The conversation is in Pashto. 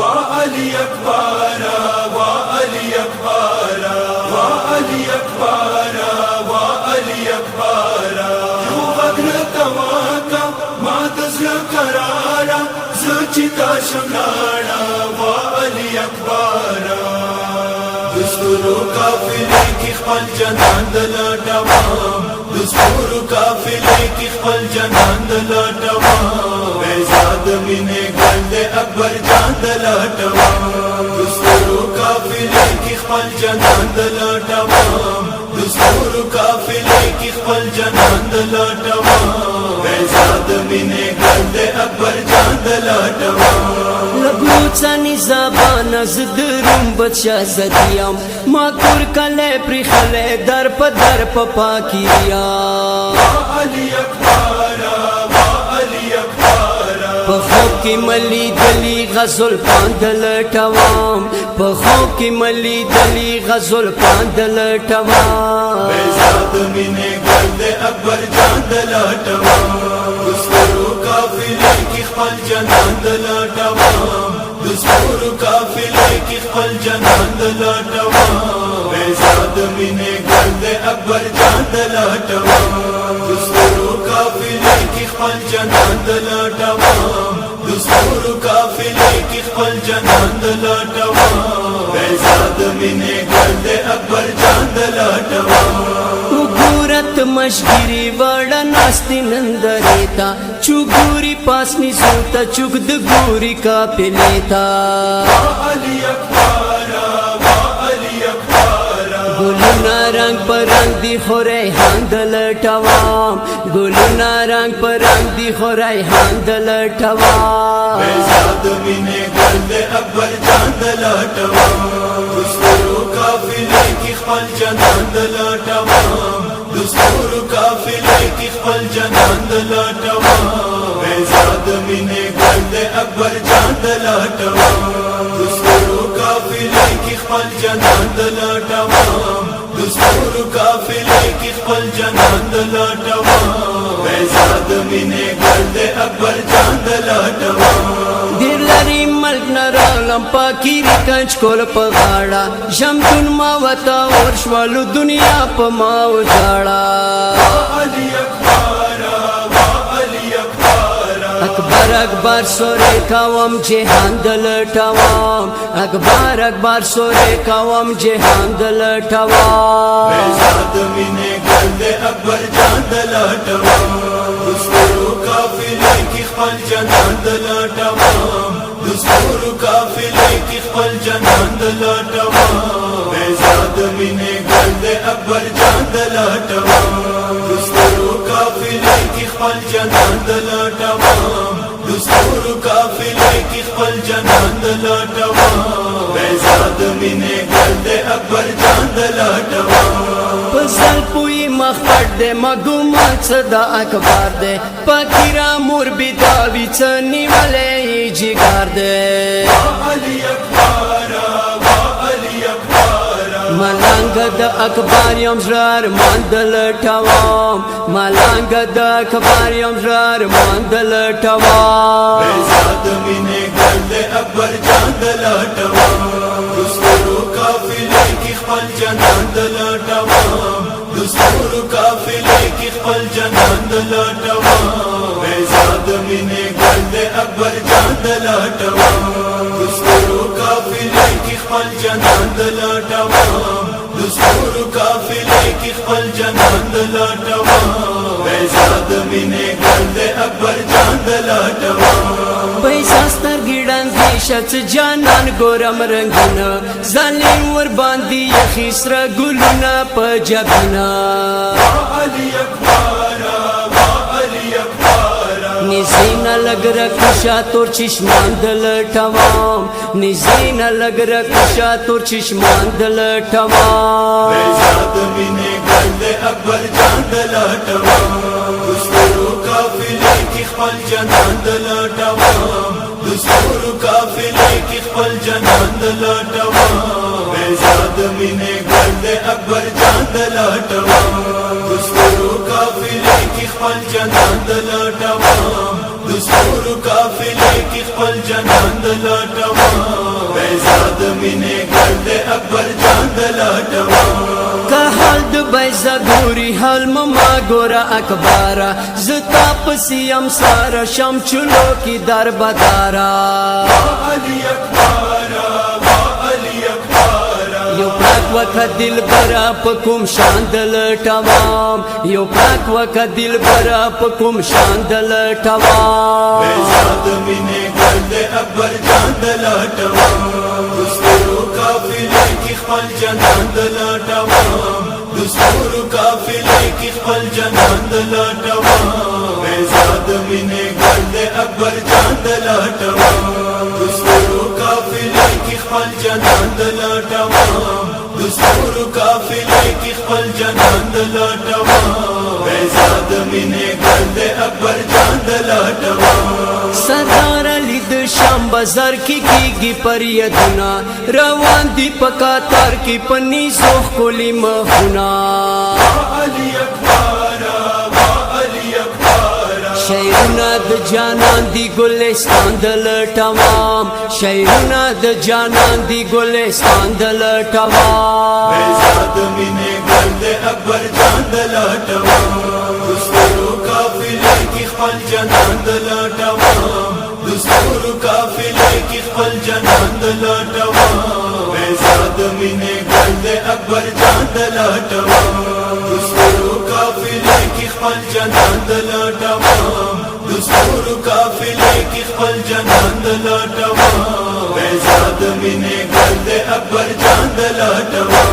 وعلي أكبر وعلي أكبر وعلي أكبر وعلي أكبر يو غدر تواكا ما تزل قرارا زوجتا شملانا وعلي أكبر دستورو قافلے کی خپل جنان دلټوام دستورو قافلے کی خپل جنان دلټوام بیزاد مینه ګل دے اکبر جان دلټوام دستورو قافلے کی خپل جنان دلټوام دستورو قافلے کی خپل جنان دلټوام بیزاد مینه ګل دے اکبر جان دلټوام لګوڅانی زبان زدروم بچا زدیم ما کور کله پر خله در په پاکیا وعلي أكبر وعلي أكبر په خو کې ملي دلی غزل پاندل ټوام په خو کې ملي دلی غزل پاندل ټوام بیزاد مینه ګل دے اکبر جان دلټوام دستورو قافلے کی خپل جنان دلټوام دستورو قافلے کی خپل جنان دلټوام بیزاد مینه ګل دے اکبر جان دلټوام دستورو قافلے کی خپل جنان دلټوام دستورو قافلے کی خپل جنان دلټوام بیزاد مینه ګل دے اکبر جان دلټوام وګورت مشګری وړه ناستی نندریتا چوغوري پاسنی زوتا چوغد ګوري کا پلیتا وعلي أكبر وعلي أكبر ګلونا رنگ پرنګ دی خورای هاندل ټوام ګلونا رنگ پرنګ دی خورای هاندل ټوام بیزاد مینه ګل دے اکبر جان دلټوام دستورو قافلے کی خپل جنان دلټوام دستورو قافلے کی خپل جنان دلټوام بیزاد مینه ګل دے اکبر جان دلټوام دستورو قافلے کی خپل جنان دلټوام دستورو قافلے کی خپل جنان دلټوام بیزاد مینه ګل دے اکبر جان دلټوام دیر لري ملک نرالم پاکیری کنچ کول په غاړه شمتون ما وتا ورشوالو دنیا په ما وځاړه وعلي أكبر وعلي أكبر اکبر اکبر سورے کوم جهان دلټوام اکبر اکبر سورے کوم جهان دلټوام بیزاد مینه ګل دے اکبر جان دلټوام دستورو قافلے کی خپل جنان دلټوام دستورو قافلے کی خپل جنان دلټوام بیزاد مینه ګل دے اکبر جان دلټوام دستورو قافلے کی خپل جنان دلټوام دستورو قافلے کی خپل جنان دلټوام بیزاد مینه ګل دے اکبر جان دلټوام پسل پوی مخپټ دے مګوما صدا اکبر دے پکیرا مور بيداوی چنی ولې جګار دے وعلي أكبر وعلي أكبر ملنګ د اکبر یم زړه ماندل ټوام ملنګ د اکبر یم زړه ماندل ټوام بیزاد مینه ګل دے اکبر جان دلټوام دستورو قافلے کی خپل جنان دلټوام دستورو قافلے کی خپل جنان دلټوام بیزاد مینه ګل دے اکبر جان دلټوام دستورو قافلے کی خپل جنان دلټوام دستورو قافلے کی خپل جنان دلټوام بیزاد مینه ګل دے اکبر جان دلټوام پیسا ستر ګډان دې شت جانان ګورم رنگونه ظالم ور باندې یخسر ګلونه په جبینا وعلي أكبر وعلي أكبر نزینا لګر کشا تور چشمان دل ټوام نزینا لګر کشا تور چشمان دل ټوام بیزاد مینه ګل دے اکبر جان دلټوام دستورو قافلے کی خپل جنان دلټوام دستورو قافلے کی خپل جنان دلټوام بیزاد مینه ګل دے اکبر جان دلټوام دستورو قافلے کی خپل جنان دلټوام دستورو قافلے کی خپل جنان دلټوام मिने गर्द अकबर जान दलाटवा कहल बैजा गोरी हल ममा गोरा अखबारा जताप सियम सारा शम चुलो की दर बदारा अली अकबारा अली अकबारा यो प्राक वक्त दिल बरा पकुम शांदल टवाम यो प्राक वक्त दिल बरा पकुम शांदल टवाम बेजाद मिने गर्द अकबर जान दलाटवा दुस्तूर काफिले की खल जनान दलाटवा दुस्तूर काफिले की खल जनान दलाटवा बेजाद मिने गर्द अकबर जान दलाटवा दुस्तूर काफिले की खल जनान दलाटवा दुस्तूर काफिले की खल जनान दलाटवा बेजाद मिने गर्द अकबर जान दलाटवा सरदार अली द शाम बाजार की परियदना रवान दीपका तार की पन्नी सोख कोली महुना अली अकबारा अली अकबारा शैरुना द जानान दी गुलिस्तान दल तमाम शैरुना द जानान दी गुलिस्तान दल तमाम बेजाद मिने गर्द अकबर जान दलाटवा दुस्तूर काफिले की खल जनान दलाटवा दुस्तूर काफिले की खल जनान दलाटवा बेजाद मिने गर्द अकबर जान दलाटवा दुस्तूर काफिले की खल जनान दलाटवा दुस्तूर काफिले की खल जनान दलाटवा बेजाद मिने गर्द अकबर जान दलाटवा